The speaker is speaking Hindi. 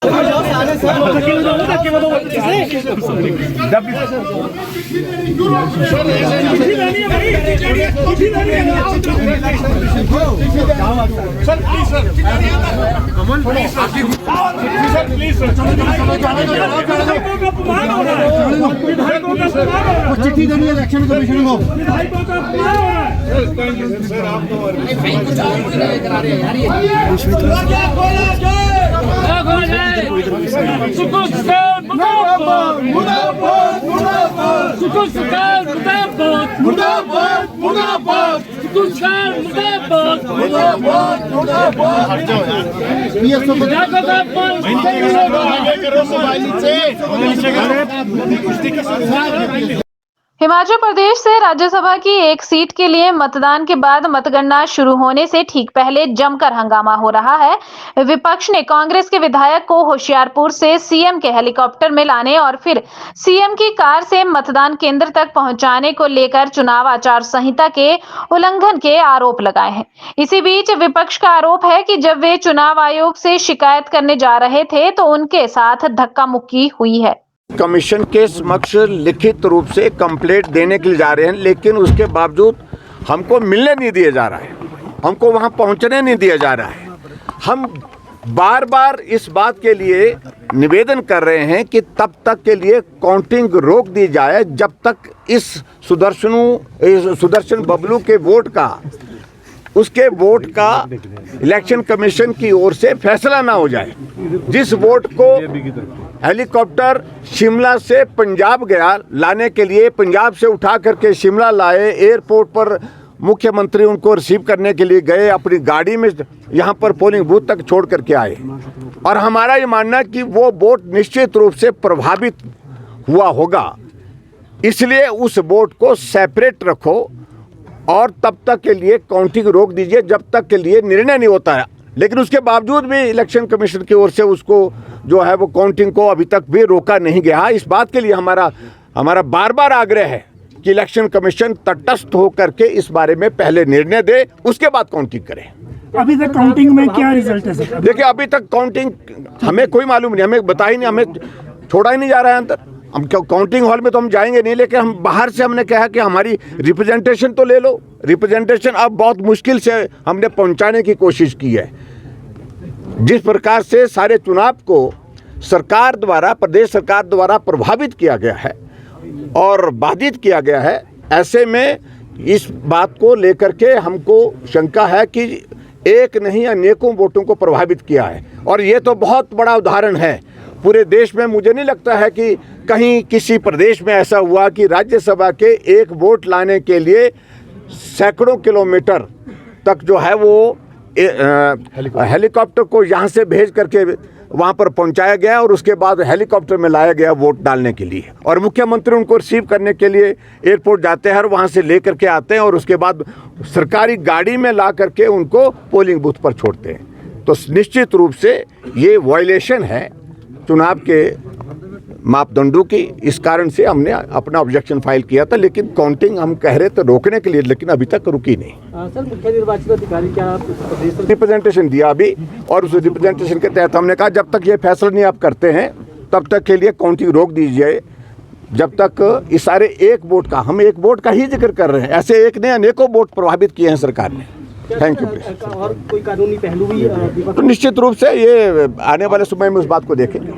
चिट्ठी देनी है इलेक्शन कमीशन को। हिमाचल प्रदेश से राज्यसभा की एक सीट के लिए मतदान के बाद मतगणना शुरू होने से ठीक पहले जमकर हंगामा हो रहा है। विपक्ष ने कांग्रेस के विधायक को होशियारपुर से सीएम के हेलीकॉप्टर में लाने और फिर सीएम की कार से मतदान केंद्र तक पहुंचाने को लेकर चुनाव आचार संहिता के उल्लंघन के आरोप लगाए हैं। इसी बीच विपक्ष का आरोप है कि जब वे चुनाव आयोग से शिकायत करने जा रहे थे तो उनके साथ धक्का मुक्की हुई है। कमीशन के समक्ष लिखित रूप से कंप्लेंट देने के लिए जा रहे हैं, लेकिन उसके बावजूद हमको मिलने नहीं दिया जा रहा है, हमको वहां पहुंचने नहीं दिया जा रहा है। हम बार बार इस बात के लिए निवेदन कर रहे हैं कि तब तक के लिए काउंटिंग रोक दी जाए जब तक इस सुदर्शन बबलू के वोट का इलेक्शन कमीशन की ओर से फैसला ना हो जाए। जिस वोट को हेलीकॉप्टर शिमला से पंजाब गया लाने के लिए, पंजाब से उठा करके शिमला लाए, एयरपोर्ट पर मुख्यमंत्री उनको रिसीव करने के लिए गए, अपनी गाड़ी में यहाँ पर पोलिंग बूथ तक छोड़ करके आए। और हमारा ये मानना है कि वो वोट निश्चित रूप से प्रभावित हुआ होगा, इसलिए उस वोट को सेपरेट रखो और तब तक के लिए काउंटिंग रोक दीजिए जब तक के लिए निर्णय नहीं होता है। लेकिन उसके बावजूद भी इलेक्शन कमीशन की ओर से उसको जो है वो काउंटिंग को अभी तक भी रोका नहीं गया। इस बात के लिए हमारा बार बार आग्रह है कि इलेक्शन कमीशन तटस्थ होकर के इस बारे में पहले निर्णय दे, उसके बाद काउंटिंग करे। अभी तक काउंटिंग में क्या रिजल्ट है सर? देखिए, अभी तक काउंटिंग हमें कोई मालूम नहीं, हमें बता ही नहीं, हमें छोड़ा ही नहीं जा रहा है अंदर। हम काउंटिंग हॉल में तो हम जाएंगे नहीं, लेकिन हम बाहर से हमने कहा कि हमारी रिप्रेजेंटेशन तो ले लो। रिप्रेजेंटेशन अब बहुत मुश्किल से हमने पहुंचाने की कोशिश की है। जिस प्रकार से सारे चुनाव को सरकार द्वारा, प्रदेश सरकार द्वारा प्रभावित किया गया है और बाधित किया गया है, ऐसे में इस बात को लेकर के हमको शंका है कि एक नहीं अनेकों वोटों को प्रभावित किया है। और ये तो बहुत बड़ा उदाहरण है पूरे देश में। मुझे नहीं लगता है कि कहीं किसी प्रदेश में ऐसा हुआ कि राज्यसभा के एक वोट लाने के लिए सैकड़ों किलोमीटर तक जो है वो हेलीकॉप्टर को यहाँ से भेज करके वहाँ पर पहुँचाया गया और उसके बाद हेलीकॉप्टर में लाया गया वोट डालने के लिए। और मुख्यमंत्री उनको रिसीव करने के लिए एयरपोर्ट जाते हैं और वहाँ से ले करके आते हैं और उसके बाद सरकारी गाड़ी में ला करके उनको पोलिंग बूथ पर छोड़ते हैं। तो निश्चित रूप से ये वायलेशन है चुनाव के मापदंडों की। इस कारण से हमने अपना ऑब्जेक्शन फाइल किया था, लेकिन काउंटिंग हम कह रहे थे रोकने के लिए, लेकिन अभी तक रुकी नहीं। सर, मुख्य निर्वाचन अधिकारी क्या रिप्रेजेंटेशन दिया अभी, और उस रिप्रेजेंटेशन के तहत हमने कहा जब तक ये फैसला नहीं आप करते हैं तब तक के लिए काउंटिंग रोक दीजिए, जब तक इस सारे एक वोट का, हम एक वोट का ही जिक्र कर रहे हैं, ऐसे एक ने अनेकों वोट प्रभावित किए हैं सरकार ने। Thank you. और कोई कानूनी पहलू भी तो निश्चित रूप से ये आने वाले समय में उस बात को देखेंगे।